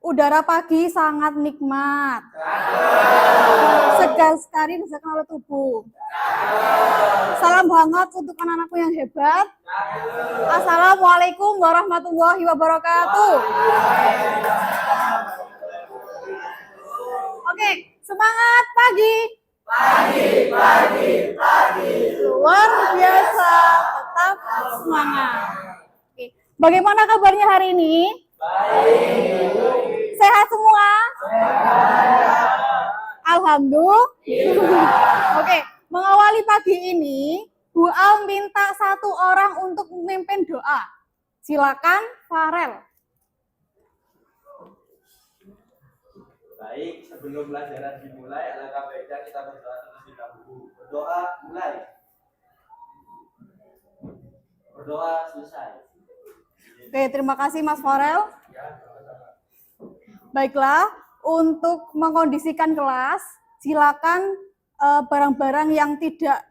Udara pagi sangat nikmat. Segar sekali dirasakan oleh tubuh. Salam hangat untuk anak-anakku yang hebat. Assalamualaikum warahmatullahi wabarakatuh. Oke, semangat pagi. Pagi. Luar biasa, tetap semangat. Oke. Bagaimana kabarnya hari ini? Baik. Sehat semua? Sehat. Alhamdulillah. Oke, mengawali pagi ini, Bu Al minta satu orang untuk memimpin doa. Silakan, Farel. Baik, sebelum pelajaran dimulai, alangkah baiknya kita berdoa terlebih dahulu. Berdoa mulai. Berdoa selesai. Oke, terima kasih Mas Farel. Baiklah, untuk mengkondisikan kelas, silakan barang-barang yang tidak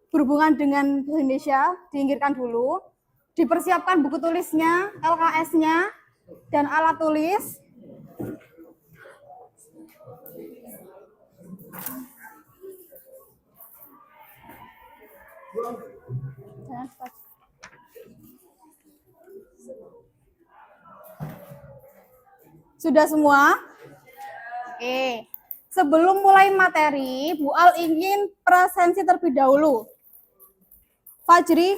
berhubungan dengan Indonesia diinggirkan dulu. Dipersiapkan buku tulisnya, LKS-nya, dan alat tulis. Sudah semua? Oke. Sebelum mulai materi, Bu Al ingin presensi terlebih dahulu. Fajri,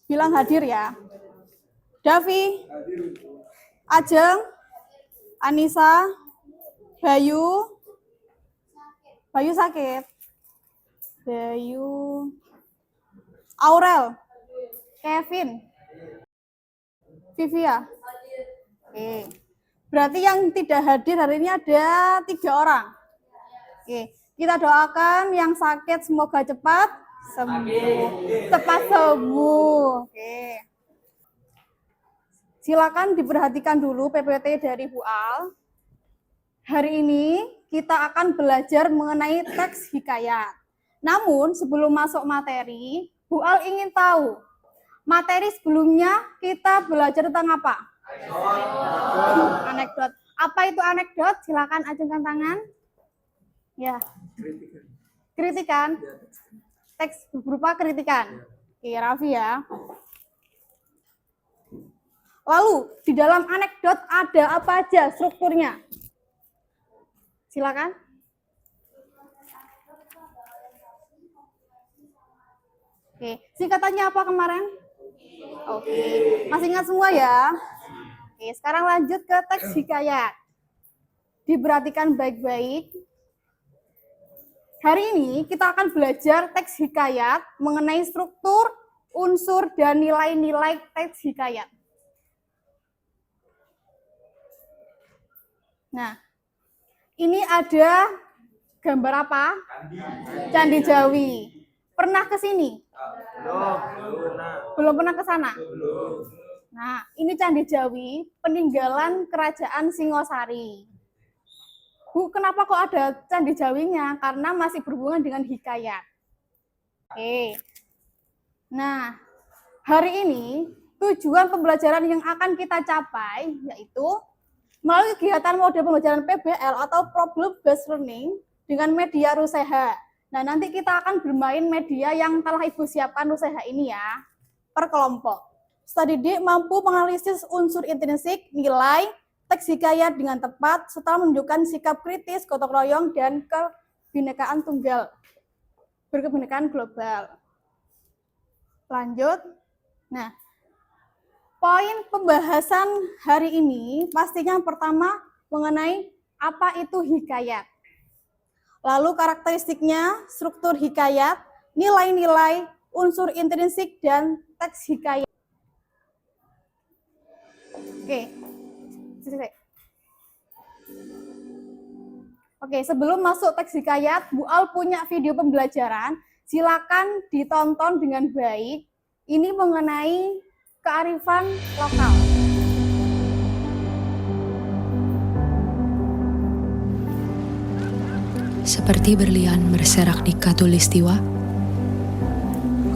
bilang hadir ya. Davi, Ajeng, Anissa, Bayu sakit. Bayu, Aurel, Kevin, Vivia. Oke. Berarti yang tidak hadir hari ini ada 3 orang. Oke. Kita doakan yang sakit semoga cepat sembuh. Cepat sembuh. Oke. Silakan diperhatikan dulu PPT dari Bu Al. Hari ini kita akan belajar mengenai teks hikayat. Namun sebelum masuk materi, Bu Al ingin tahu, materi sebelumnya kita belajar tentang apa? Anekdot. Apa itu anekdot? Silakan acungkan tangan. Ya. Kritikan. Teks berupa kritikan. Oke, Raffi ya. Lalu, di dalam anekdot ada apa aja strukturnya? Silakan. Oke, singkatannya apa kemarin? Oke, masih ingat semua ya? Oke, sekarang lanjut ke teks hikayat. Diperhatikan baik-baik. Hari ini kita akan belajar teks hikayat mengenai struktur, unsur, dan nilai-nilai teks hikayat. Nah, ini ada gambar apa? Candi Jawi. Pernah ke sini? Belum pernah ke sana? Nah, ini Candi Jawi, peninggalan Kerajaan Singosari. Bu, kenapa kok ada Candi Jawinya? Karena masih berhubungan dengan hikayat. Oke. Nah, hari ini tujuan pembelajaran yang akan kita capai yaitu melalui kegiatan model pembelajaran PBL atau Problem Based Learning dengan media Ruseha. Nah, nanti kita akan bermain media yang telah Ibu siapkan Ruseha ini ya, per kelompok. Peserta didik mampu menganalisis unsur intrinsik, nilai, teks hikayat dengan tepat, serta menunjukkan sikap kritis, gotong royong, dan kebinekaan tunggal, berkebinekaan global. Lanjut. Nah, poin pembahasan hari ini pastinya pertama mengenai apa itu hikayat. Lalu karakteristiknya, struktur hikayat, nilai-nilai, unsur intrinsik, dan teks hikayat. Oke, sebelum masuk teks hikayat, Bu Al punya video pembelajaran. Silakan ditonton dengan baik. Ini mengenai kearifan lokal. Seperti berlian berserak di Katulistiwa,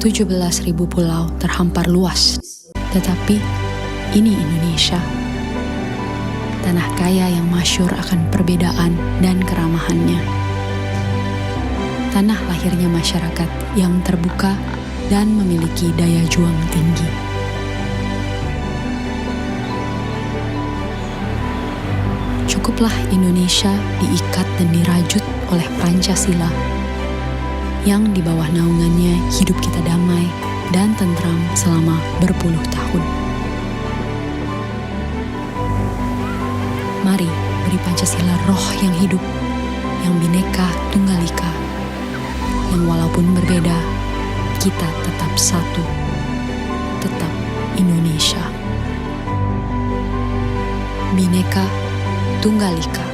17.000 pulau terhampar luas. Tetapi ini Indonesia, tanah kaya yang masyhur akan perbedaan dan keramahannya. Tanah lahirnya masyarakat yang terbuka dan memiliki daya juang tinggi. Cukuplah Indonesia diikat dan dirajut oleh Pancasila, yang di bawah naungannya hidup kita damai dan tentram selama berpuluh tahun. Mari beri Pancasila roh yang hidup, yang Bhinneka Tunggal Ika, yang walaupun berbeda, kita tetap satu, tetap Indonesia. Bhinneka Tunggal Ika.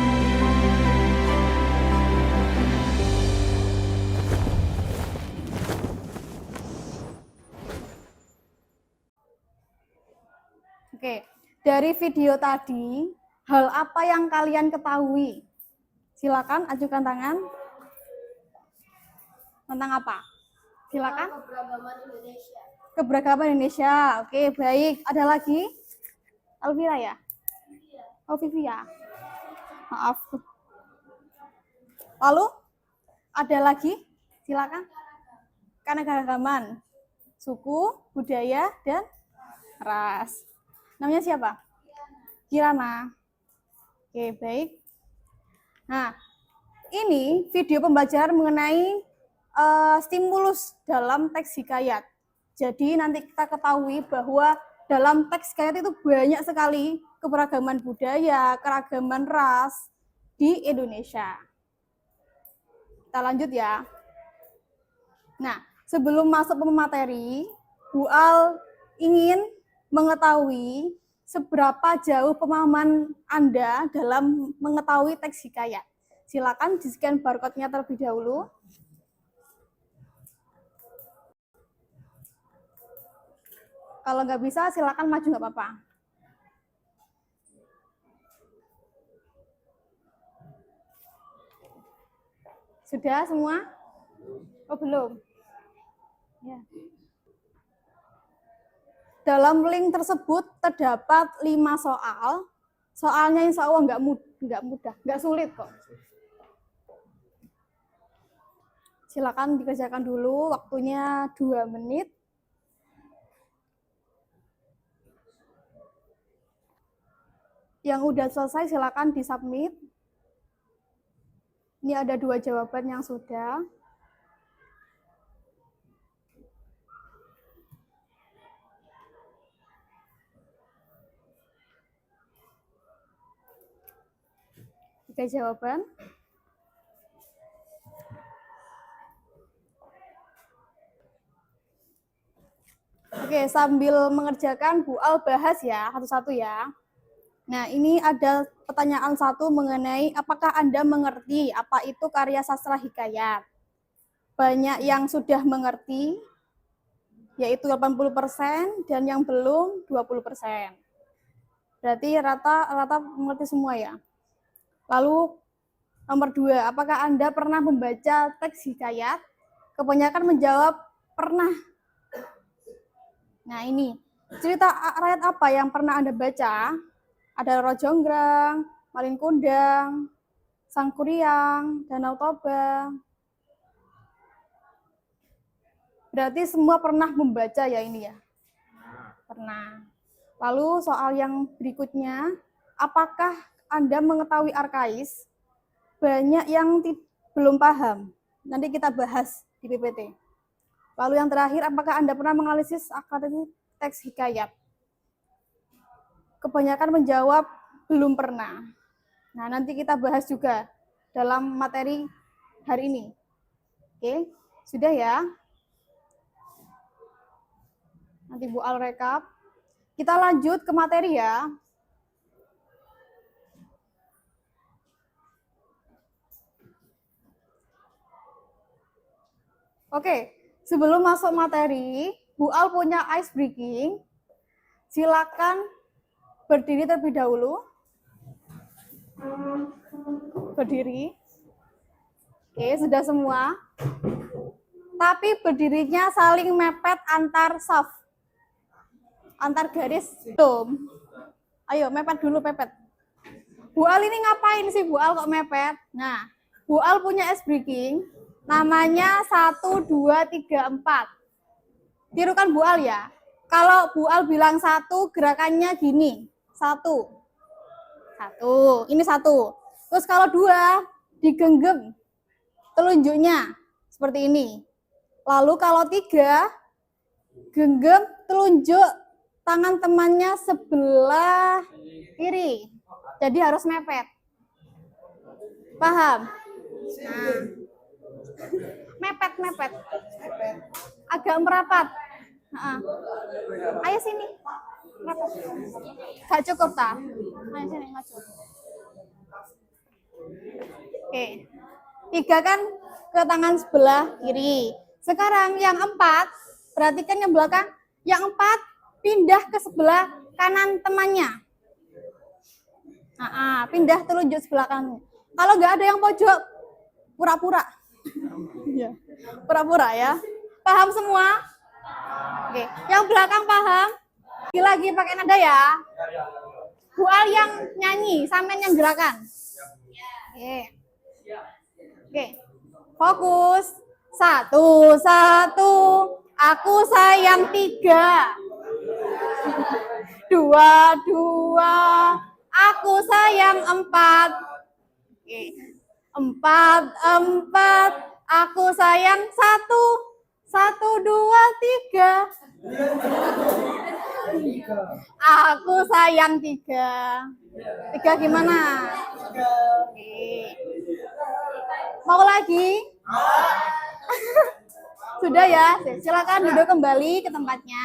Oke, dari video tadi, hal apa yang kalian ketahui? Silakan ajukan tangan. Tentang apa? Silakan. Keberagaman Indonesia. Keberagaman Indonesia. Oke, baik. Ada lagi? Alvira ya? Oh, Vivi ya? Maaf. Lalu, ada lagi? Silakan. Keanekaragaman. Suku, budaya, dan ras. Namanya siapa? Kirana. Oke, baik. Nah, ini video pembelajaran mengenai stimulus dalam teks hikayat. Jadi nanti kita ketahui bahwa dalam teks hikayat itu banyak sekali keberagaman budaya, keragaman ras di Indonesia. Kita lanjut ya. Nah, sebelum masuk ke materi, Bu Al ingin mengetahui seberapa jauh pemahaman Anda dalam mengetahui teks hikayat. Silakan di-scan barcode-nya terlebih dahulu. Kalau nggak bisa, silakan maju, nggak apa-apa. Sudah semua? Oh, belum? Ya. Dalam link tersebut terdapat 5 soal. Soalnya insya Allah nggak mudah, nggak sulit kok. Silakan dikerjakan dulu, waktunya 2 menit. Yang udah selesai silakan disubmit. Ini ada 2 jawaban yang sudah. Jawaban. Oke, sambil mengerjakan Bu Al bahas ya, satu-satu ya. Nah, ini ada pertanyaan 1 mengenai apakah Anda mengerti apa itu karya sastra hikayat. Banyak yang sudah mengerti, yaitu 80%, dan yang belum 20%. Berarti rata mengerti semua ya. Lalu nomor 2, apakah Anda pernah membaca teks hikayat? Kebanyakan menjawab pernah. Nah ini, cerita rakyat apa yang pernah Anda baca? Ada Roro Jonggrang, Malin Kundang, Sangkuriang, Danau Toba. Berarti semua pernah membaca ya ini ya? Pernah. Lalu soal yang berikutnya, apakah Anda mengetahui arkais? Banyak yang belum paham. Nanti kita bahas di PPT. Lalu yang terakhir, apakah Anda pernah menganalisis akademis teks hikayat? Kebanyakan menjawab belum pernah. Nah, nanti kita bahas juga dalam materi hari ini. Oke, sudah ya? Nanti Bu Al rekap. Kita lanjut ke materi ya. Oke, sebelum masuk materi, Bu Al punya ice breaking. Silakan berdiri terlebih dahulu. Berdiri. Oke, sudah semua. Tapi berdirinya saling mepet antar saf. Antar garis. Belum. Ayo, mepet dulu, mepet. Bu Al ini ngapain sih Bu Al kok mepet? Nah, Bu Al punya ice breaking, namanya 1, 2, 3, 4. Tirukan Bu Al ya. Kalau Bu Al bilang 1, gerakannya gini. 1. 1. Ini 1. Terus kalau 2, digenggam telunjuknya. Seperti ini. Lalu kalau 3, genggam telunjuk tangan temannya sebelah kiri. Jadi harus mepet. Paham? Nah. Mepet. Agak merapat. Ayo sini. Merapat. Gak cukup tak? Ayo sini maju. Oke. 3 kan ke tangan sebelah kiri. Sekarang yang 4, perhatikan yang belakang. Yang 4 pindah ke sebelah kanan temannya. Pindah telunjuk sebelah kanan. Kalau nggak ada yang pojok, pura-pura. Ya, pura-pura ya. Paham semua? Oke, yang belakang paham? Lagi pakai nada ya. Bu Al yang nyanyi, sampean yang gerakan. Oke. Fokus. 1, 1. Aku sayang 3. 2, 2. Aku sayang 4. Oke. 4, 4. Aku sayang 1. 1, 2, 3. Aku sayang 3. 3 gimana? Oke. Mau lagi? Sudah ya, silakan duduk kembali ke tempatnya.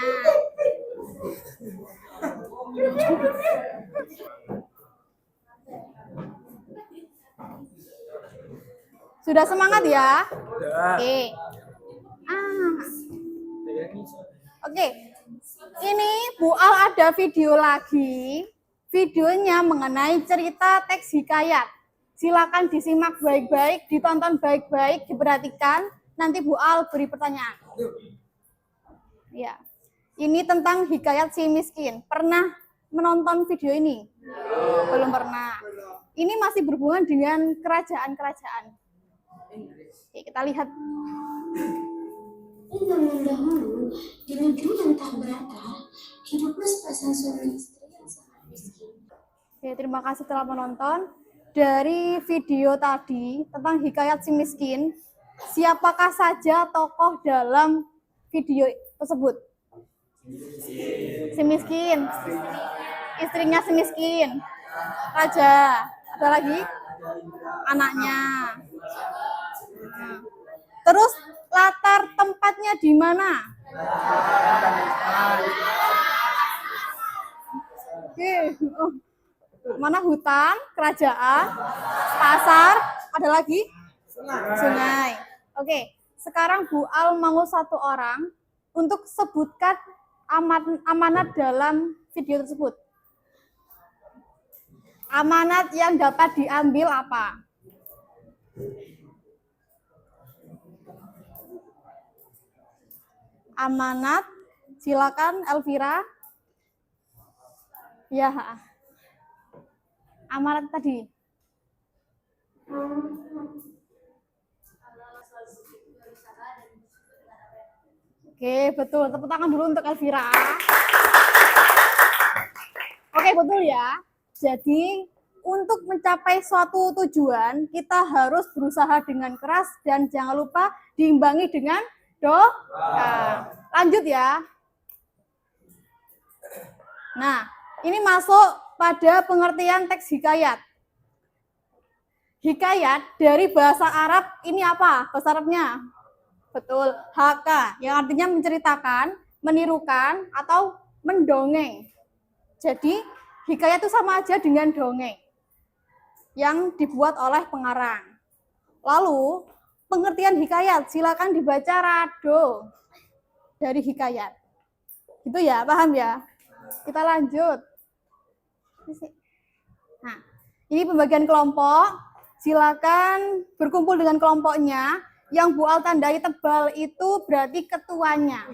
Sudah semangat ya? Oke. Oke. Ini Bu Al ada video lagi. Videonya mengenai cerita teks hikayat. Silakan disimak baik-baik, ditonton baik-baik, diperhatikan. Nanti Bu Al beri pertanyaan. Ya. Ini tentang hikayat si miskin. Pernah menonton video ini? Belum pernah. Ini masih berhubungan dengan kerajaan-kerajaan. Oke, kita lihat. Zaman dahulu, di negeri yang tak berata, hiduplah sepasang suami istri yang sangat miskin. Oke, terima kasih telah menonton. Dari video tadi tentang hikayat si miskin, siapakah saja tokoh dalam video tersebut? Si miskin. Istrinya si miskin. Raja. Ada lagi? Anaknya. Terus latar tempatnya di mana? Oke. Mana hutan, kerajaan, pasar, ada lagi? Sungai. Oke, sekarang Bu Al mau 1 orang untuk sebutkan amanat dalam video tersebut. Amanat yang dapat diambil apa? Amanat, silakan Elvira. Ya. Amanat tadi. Oke, betul. Tepuk tangan dulu untuk Elvira. Oke, betul ya. Jadi, untuk mencapai suatu tujuan, kita harus berusaha dengan keras dan jangan lupa diimbangi dengan doa. Lanjut ya. Nah, ini masuk pada pengertian teks hikayat. Hikayat dari bahasa Arab ini apa? Bahasa Arabnya? Betul, haka, yang artinya menceritakan, menirukan, atau mendongeng. Jadi, hikayat itu sama aja dengan dongeng yang dibuat oleh pengarang. Lalu, pengertian hikayat, silakan dibaca rado dari hikayat. Gitu ya, paham ya? Kita lanjut. Nah, ini pembagian kelompok. Silakan berkumpul dengan kelompoknya. Yang Bu Al tandai tebal itu berarti ketuanya.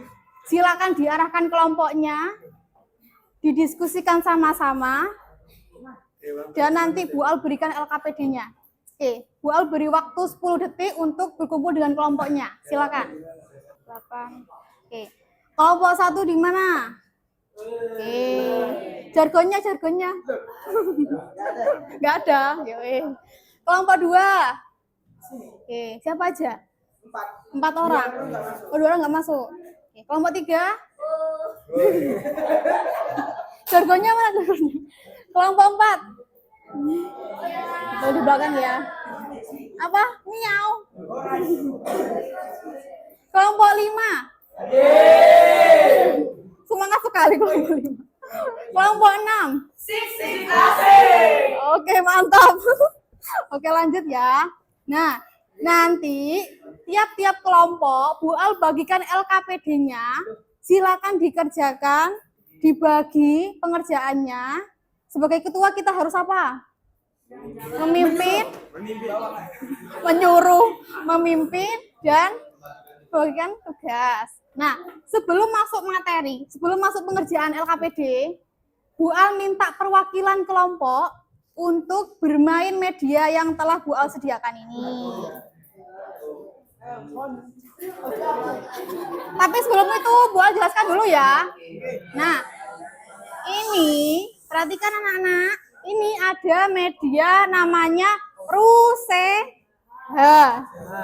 Silakan diarahkan kelompoknya, didiskusikan sama-sama. Dan nanti Bu Al berikan LKPD-nya. Oke, Bu Al beri waktu 10 detik untuk berkumpul dengan kelompoknya. Silakan. 8. Oke. Kelompok 1 di mana? Oke. Jargonnya. Nggak ada. Yoi. Kelompok 2. Oke, siapa aja? 4 orang. Oh, 2 orang nggak masuk. Oke. Kelompok 3. Jargonnya mana jargonnya? Kelompok 4. Oh, di belakang ya. Apa? Miau. Kelompok 5. Semangat sekali kelompok 5. Kelompok 6. Oke, mantap. Oke, lanjut ya. Nah, nanti tiap-tiap kelompok Bu Al bagikan LKPD-nya. Silakan dikerjakan, dibagi pengerjaannya. Sebagai ketua kita harus apa? Memimpin, menyuruh, memimpin, dan bagikan tugas. Nah, sebelum masuk materi, sebelum masuk pengerjaan LKPD, Bu Al minta perwakilan kelompok untuk bermain media yang telah Bu Al sediakan ini. Tapi sebelum itu Bu Al jelaskan dulu ya. Nah, ini perhatikan anak-anak, ini ada media namanya Ruseha.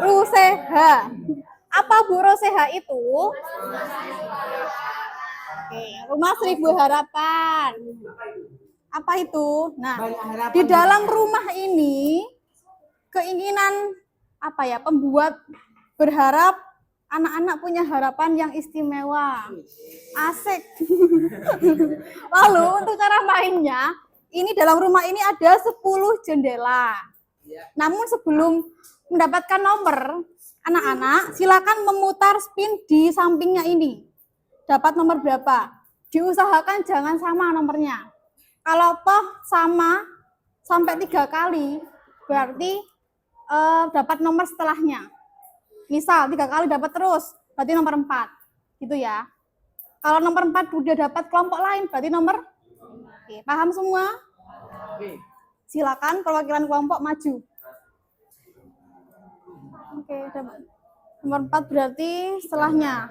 Ruseha. Apa Bu Ruseha itu? Oke, Rumah Seribu Harapan. Apa itu? Nah, di dalam rumah ini keinginan apa ya? Pembuat berharap anak-anak punya harapan yang istimewa. Asik. Lalu untuk cara mainnya, ini dalam rumah ini ada 10 jendela. Namun sebelum mendapatkan nomor, anak-anak silakan memutar spin di sampingnya ini. Dapat nomor berapa? Diusahakan jangan sama nomornya. Kalau toh sama sampai 3 kali, berarti dapat nomor setelahnya. Misal 3 kali dapat terus, berarti nomor 4. Gitu ya. Kalau nomor 4 udah dapat kelompok lain, berarti nomor. Oke, paham semua? Silakan perwakilan kelompok maju. Oke, dapat. Nomor 4 berarti setelahnya.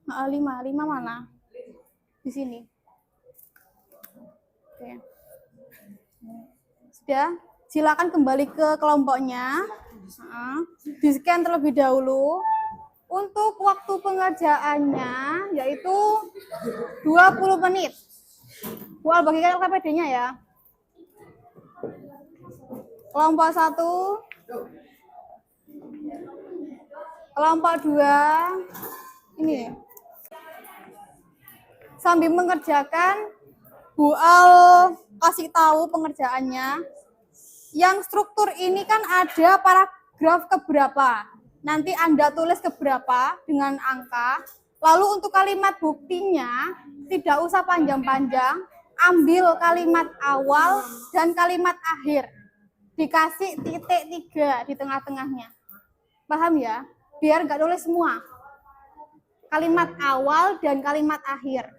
5 mana? Di sini. Oke. Sudah, silakan kembali ke kelompoknya. Di-scan terlebih dahulu. Untuk waktu pengerjaannya yaitu 20 menit. Bu Al bagikan LKPD-nya ya. Kelompok 1. Kelompok 2. Ini. Sambil mengerjakan, Bu Al kasih tahu pengerjaannya. Yang struktur ini kan ada paragraf keberapa. Nanti Anda tulis keberapa dengan angka. Lalu untuk kalimat buktinya tidak usah panjang-panjang. Ambil kalimat awal dan kalimat akhir. Dikasih titik 3 di tengah-tengahnya. Paham ya? Biar nggak tulis semua. Kalimat awal dan kalimat akhir.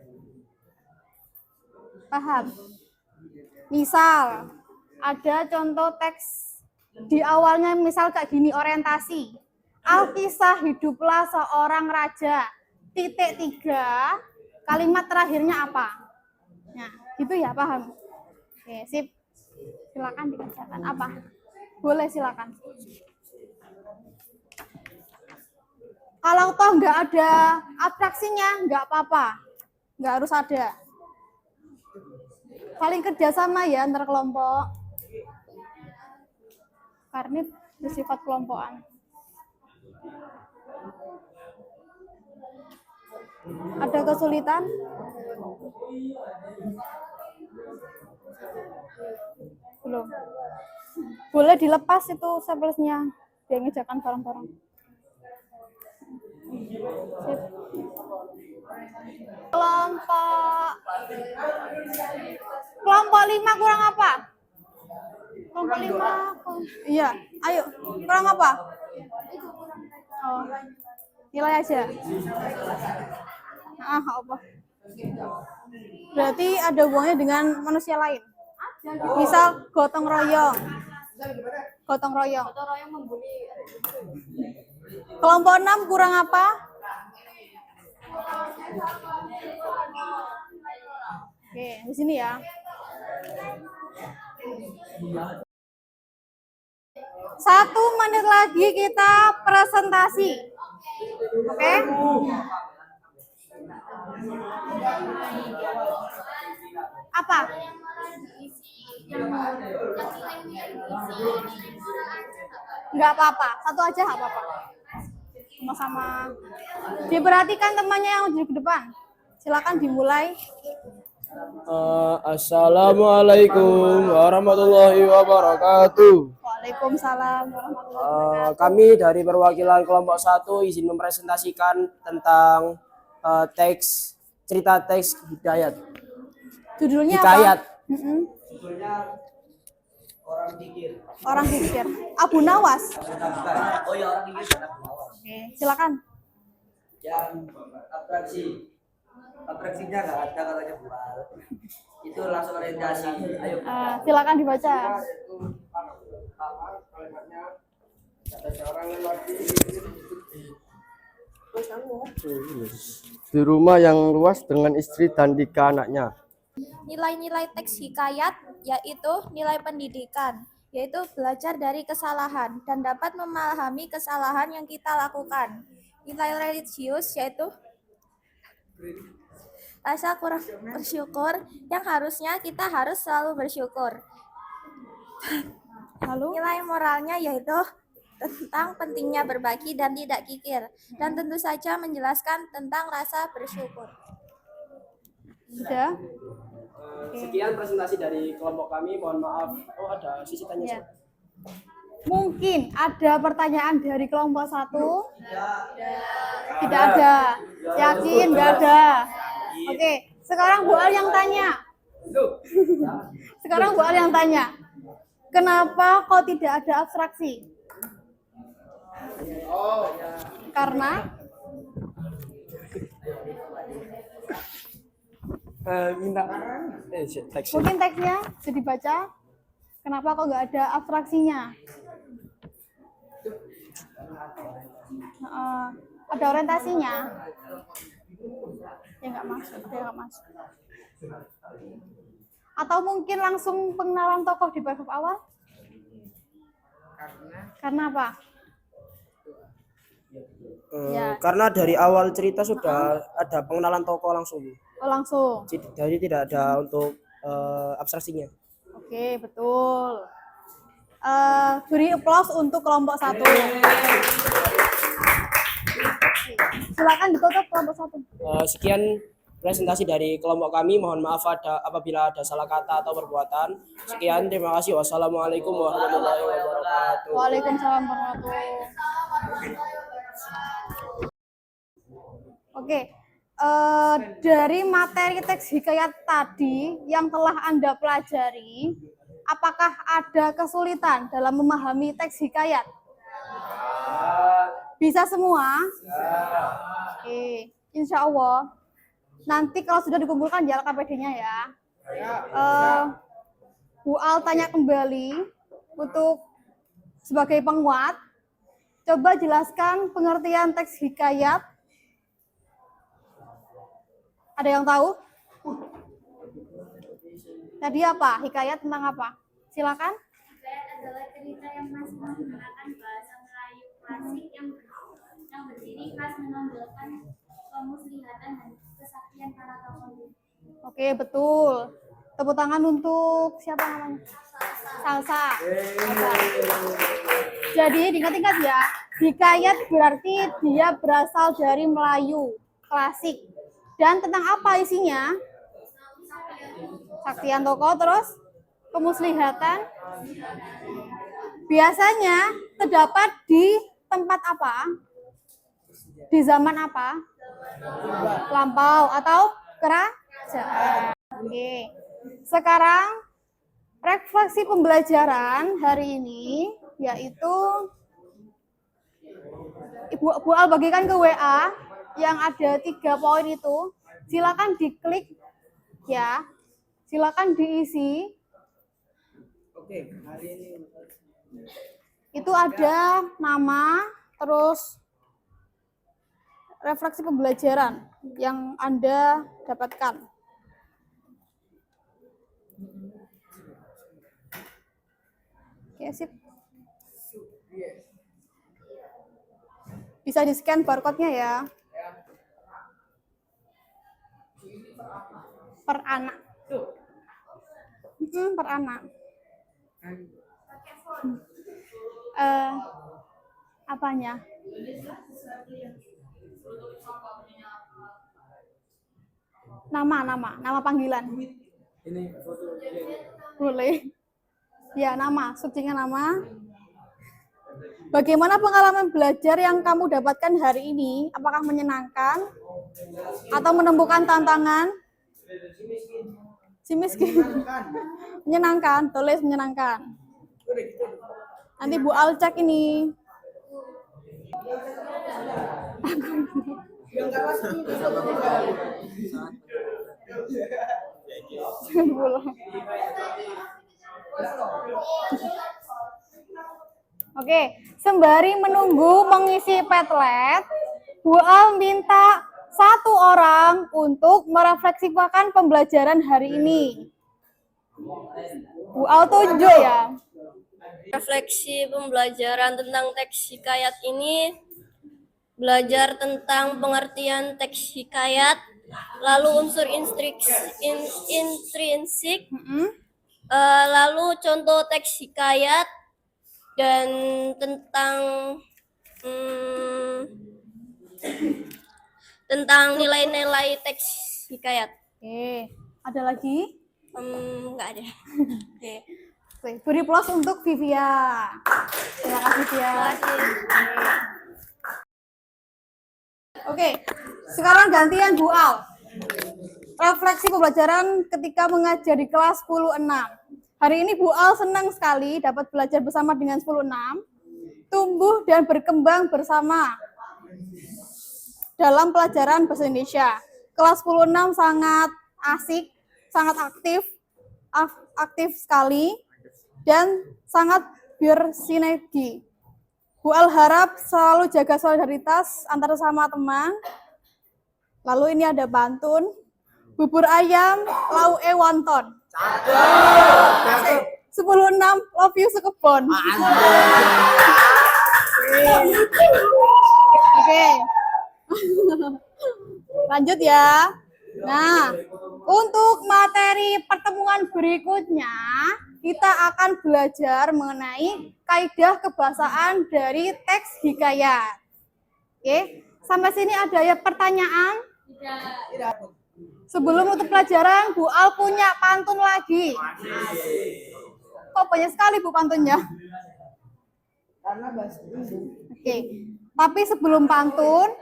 Paham? Misal, ada contoh teks di awalnya misal kayak gini, orientasi. Alkisah hiduplah seorang raja. Titik 3, kalimat terakhirnya apa? Nah, gitu ya, paham? Oke, sip. Silakan dikerjakan. Apa? Boleh, silakan. Kalau toh nggak ada atraksinya, nggak apa-apa. Nggak harus ada. Saling kerjasama ya antar kelompok. Karena bersifat kelompokan. Ada kesulitan? Belum. Boleh dilepas itu sampelnya, dia ngejakan bareng-bareng. Sip. Kelompok 5 kurang apa? Kelompok 5. Iya, ayo. Kurang apa? Oh. Nilai aja. Apa? Berarti ada hubungannya dengan manusia lain. Misal gotong royong. Gotong royong. Kelompok 6 kurang apa? Oke, di sini ya. 1 menit lagi kita presentasi. Oke? Apa? Nggak apa-apa, satu aja nggak apa-apa. Sama-sama. Diperhatikan temannya yang di depan. Silakan dimulai. Assalamualaikum warahmatullahi wabarakatuh. Waalaikumsalam warahmatullahi wabarakatuh. Kami dari perwakilan kelompok 1 izin mempresentasikan tentang cerita teks Hidayat. Judulnya Hikayat. apa? Mm-mm. Judulnya orang pikir. Orang pikir. Abu Nawas. Oh ya, orang pikir anak bawah. Oke, silakan. Yang atraksinya nggak ada katanya bual. Itu langsung orientasi. Ayo. Silakan dibaca. Di rumah yang luas dengan istri dan 3 anaknya. Nilai-nilai teks hikayat yaitu nilai pendidikan, yaitu belajar dari kesalahan dan dapat memahami kesalahan yang kita lakukan. Nilai religius yaitu rasa kurang bersyukur yang harusnya kita harus selalu bersyukur. Lalu Nilai moralnya yaitu tentang pentingnya berbagi dan tidak kikir, dan tentu saja menjelaskan tentang rasa bersyukur. sudah. Sekian presentasi dari kelompok kami. Mohon maaf. Oh, ada sisi tanya. Ya. Mungkin ada pertanyaan dari kelompok 1? Tidak ada. Yakin nggak ada. Oke, sekarang Bu Al yang tanya. Sekarang Bu Al yang tanya. Kenapa kok tidak ada abstraksi? Karena Teks. mungkin teksnya bisa dibaca. Kenapa kok nggak ada abstraksinya? Ada orientasinya. Ya nggak masuk, ya nggak masuk. Atau mungkin langsung pengenalan tokoh di paragraf awal? Karena apa? Ya. Karena dari awal cerita sudah ada pengenalan tokoh langsung. Oh, langsung. Jadi tidak ada untuk abstraksinya. Oke, betul. Beri applause untuk kelompok 1. Silakan ditutup kelompok 1. Sekian presentasi dari kelompok kami. Mohon maaf apabila ada salah kata atau perbuatan. Sekian, terima kasih. Wassalamualaikum warahmatullahi wabarakatuh. Waalaikumsalam warahmatullahi wabarakatuh. Oke. Dari materi teks hikayat tadi yang telah Anda pelajari, apakah ada kesulitan dalam memahami teks hikayat? Bisa semua? Oke, insya Allah. Nanti kalau sudah dikumpulkan di LKPD-nya ya. Bu Al tanya kembali untuk sebagai penguat. Coba jelaskan pengertian teks hikayat. Ada yang tahu? Tadi apa? Hikayat tentang apa? Silakan. Hikayat adalah cerita yang masih menggunakan bahasa Melayu klasik yang berdiri khas menampilkan kemuslihatan dan kesaktian para tokoh. Oke, betul. Tepuk tangan untuk siapa namanya? Salsa. Jadi diingat-ingat ya, hikayat berarti dia berasal dari Melayu klasik. Dan tentang apa isinya? Saktian tokoh, terus kemuslihatan. Biasanya terdapat di tempat apa? Di zaman apa? Lampau atau kerajaan. Oke. Sekarang refleksi pembelajaran hari ini yaitu Bu Al bagikan ke WA yang ada 3 poin itu. Silakan diklik ya. Silakan diisi Itu ada nama, terus refleksi pembelajaran yang Anda dapatkan. Oke, sip. Bisa di-scan barcode-nya ya. Per anak. Per anak. Apanya? Nama panggilan. Boleh. Ya, nama, subjeknya nama. Bagaimana pengalaman belajar yang kamu dapatkan hari ini? Apakah menyenangkan atau menemukan tantangan? Si miskin. Menyenangkan, tulis menyenangkan. Nanti Bu Al cek ini. Oke, sembari menunggu mengisi Padlet, Bu Al minta satu orang untuk merefleksikan pembelajaran hari ini. Bu Al tunjuk ya. Refleksi pembelajaran tentang teks hikayat ini belajar tentang pengertian teks hikayat, lalu unsur intrinsik, lalu contoh teks hikayat, dan tentang nilai-nilai teks hikayat. Oke, ada lagi? Enggak ada. Oke. Oke, beri plus untuk Vivia. Terima kasih, Vivia. Oke, sekarang gantian Bu Al. Refleksi pembelajaran ketika mengajar di kelas 10-6. Hari ini Bu Al senang sekali dapat belajar bersama dengan 10-6, tumbuh dan berkembang bersama dalam pelajaran bahasa Indonesia. Kelas 10-6 sangat asik, sangat aktif sekali, dan sangat bersinergi. Bu Al harap selalu jaga solidaritas antara sama teman. Lalu ini ada pantun, bubur ayam, lauk wonton. 10-6, love you sekebon. Oke. Lanjut ya. Nah, untuk materi pertemuan berikutnya, kita akan belajar mengenai kaidah kebahasaan dari teks hikayat. Oke, sampai sini ada ya pertanyaan? Tidak. Sebelum menutup pelajaran, Bu Al punya pantun lagi. Kok banyak sekali Bu pantunnya? Oke, tapi sebelum pantun,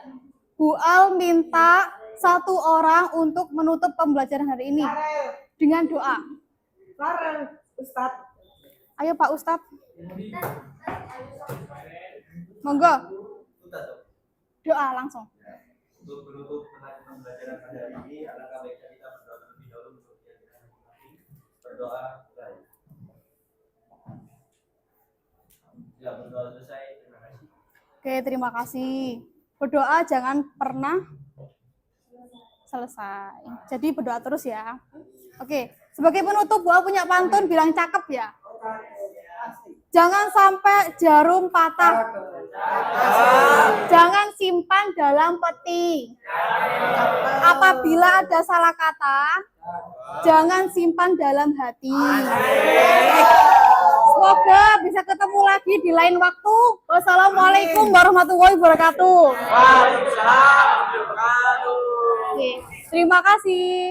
Bu Al minta satu orang untuk menutup pembelajaran hari ini dengan doa. Ustadz. Ayo Pak Ustadz. Monggo. Doa langsung. Untuk menutup pembelajaran pada hari ini, alangkah baiknya kita berdoa terlebih dahulu untuk kita masing-masing. Berdoa selesai. Ya, berdoa selesai. Terima kasih. Oke, terima kasih. Berdoa jangan pernah selesai. Jadi berdoa terus ya. Oke, sebagai penutup Bu Al punya pantun bilang cakep ya. Jangan sampai jarum patah. Jangan simpan dalam peti. Apabila ada salah kata, jangan simpan dalam hati. Semoga bisa ketemu lagi di lain waktu. Wassalamualaikum warahmatullahi wabarakatuh. Oke, terima kasih.